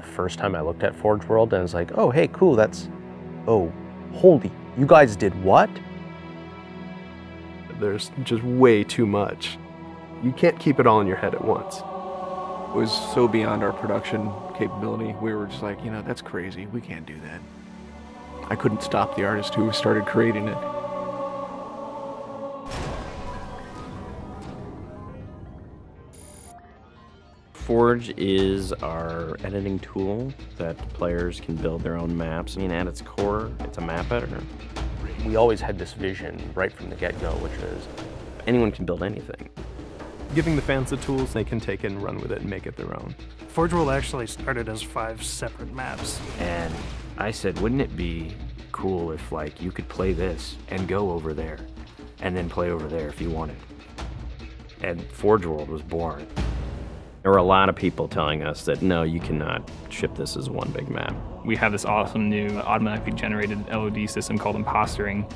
first time I looked at Forge World and I was like, oh, hey, cool, that's, oh, holy, you guys did what? There's just way too much. You can't keep it all in your head at once. It was so beyond our production capability. We were just like, you know, that's crazy. We can't do that. I couldn't stop the artist who started creating it. Forge is our editing tool that players can build their own maps. I mean, at its core, it's a map editor. We always had this vision right from the get-go, which is anyone can build anything. Giving the fans the tools, they can take it and run with it and make it their own. Forge World actually started as 5 separate maps. And I said, wouldn't it be cool if, like, you could play this and go over there and then play over there if you wanted? And Forge World was born. There were a lot of people telling us that, no, you cannot ship this as one big map. We have this awesome new automatically generated LOD system called impostering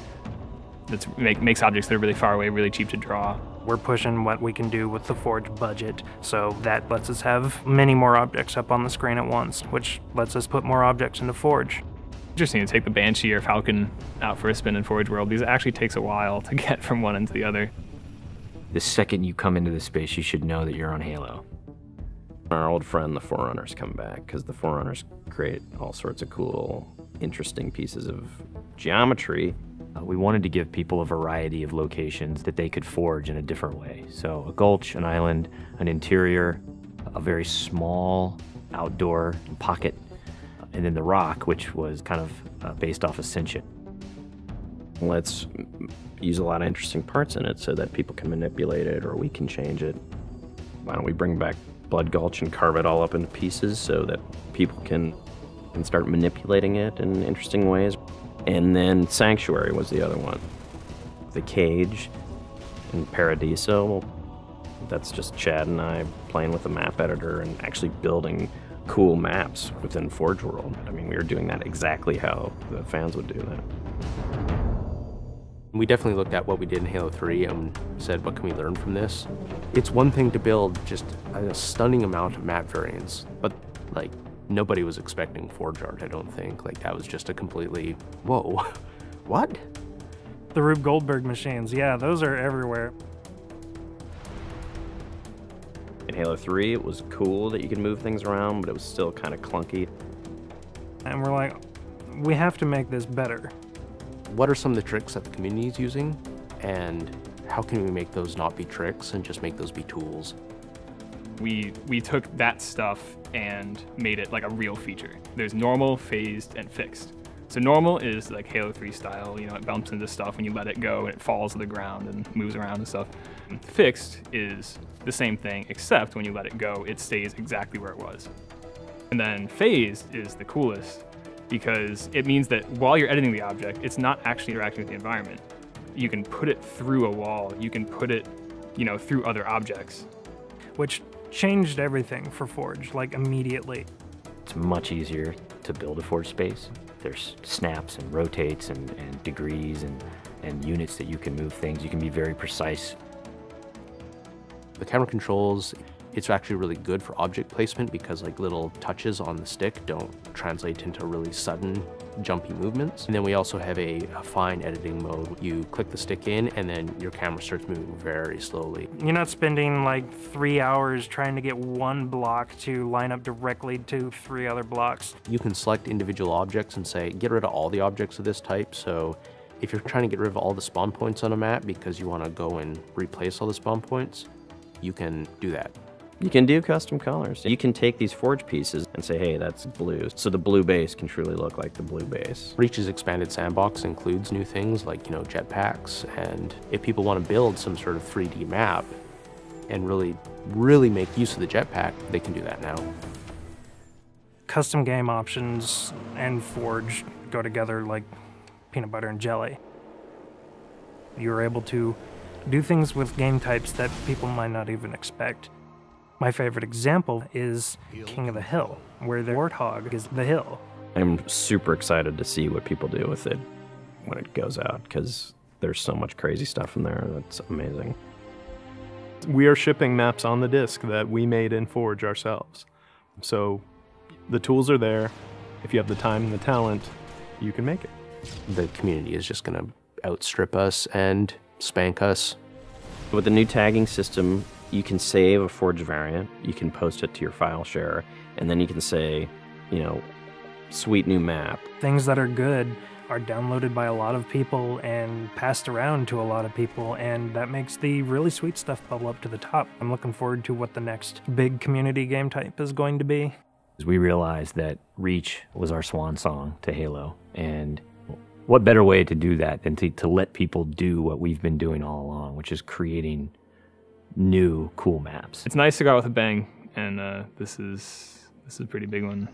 that makes objects that are really far away really cheap to draw. We're pushing what we can do with the Forge budget, so that lets us have many more objects up on the screen at once, which lets us put more objects into Forge. Interesting to take the Banshee or Falcon out for a spin in Forge World, because it actually takes a while to get from one end to the other. The second you come into the space, you should know that you're on Halo. Our old friend, the Forerunners, come back, because the Forerunners create all sorts of cool, interesting pieces of geometry. We wanted to give people a variety of locations that they could forge in a different way. So a gulch, an island, an interior, a very small outdoor pocket, and then the rock, which was kind of based off Ascension. Let's use a lot of interesting parts in it so that people can manipulate it or we can change it. Why don't we bring back Blood Gulch and carve it all up into pieces so that people can start manipulating it in interesting ways. And then Sanctuary was the other one. The Cage and Paradiso, that's just Chad and I playing with the map editor and actually building cool maps within Forge World. I mean, we were doing that exactly how the fans would do that. we definitely looked at what we did in Halo 3 and said, what can we learn from this? It's one thing to build just a stunning amount of map variants, but like nobody was expecting Forge art, I don't think. Like that was just a completely, whoa, what? The Rube Goldberg machines, yeah, those are everywhere. In Halo 3, it was cool that you could move things around, but it was still kind of clunky. And we're like, we have to make this better. What are some of the tricks that the community is using, and how can we make those not be tricks and just make those be tools? We took that stuff and made it like a real feature. There's normal, phased, and fixed. So normal is like Halo 3 style, you know, it bumps into stuff when you let it go and it falls to the ground and moves around and stuff. And fixed is the same thing, except when you let it go, it stays exactly where it was. And then phased is the coolest because it means that while you're editing the object, it's not actually interacting with the environment. You can put it through a wall, you can put it, you know, through other objects. Which changed everything for Forge, like immediately. It's much easier to build a Forge space. There's snaps and rotates and degrees and units that you can move things. You can be very precise. The camera controls, it's actually really good for object placement because like little touches on the stick don't translate into really sudden jumpy movements. And then we also have a fine editing mode. You click the stick in and then your camera starts moving very slowly. You're not spending like 3 hours trying to get one block to line up directly to 3 other blocks. You can select individual objects and say, get rid of all the objects of this type. So if you're trying to get rid of all the spawn points on a map because you want to go and replace all the spawn points, you can do that. You can do custom colors. You can take these Forge pieces and say, hey, that's blue. So the blue base can truly look like the blue base. Reach's expanded sandbox includes new things like, you know, jetpacks. And if people want to build some sort of 3D map and really make use of the jetpack, they can do that now. Custom game options and Forge go together like peanut butter and jelly. You're able to do things with game types that people might not even expect. My favorite example is King of the Hill, where the warthog is the hill. I'm super excited to see what people do with it when it goes out, because there's so much crazy stuff in there that's amazing. We are shipping maps on the disc that we made in Forge ourselves. So The tools are there. If you have the time and the talent, you can make it. The community is just going to outstrip us and spank us. With the new tagging system, you can save a forged variant, you can post it to your file share, and then you can say, you know, sweet new map. Things that are good are downloaded by a lot of people and passed around to a lot of people, and that makes the really sweet stuff bubble up to the top. I'm looking forward to what the next big community game type is going to be. We realized that Reach was our swan song to Halo, and what better way to do that than to let people do what we've been doing all along, which is creating new cool maps. It's nice to go out with a bang, and this is a pretty big one.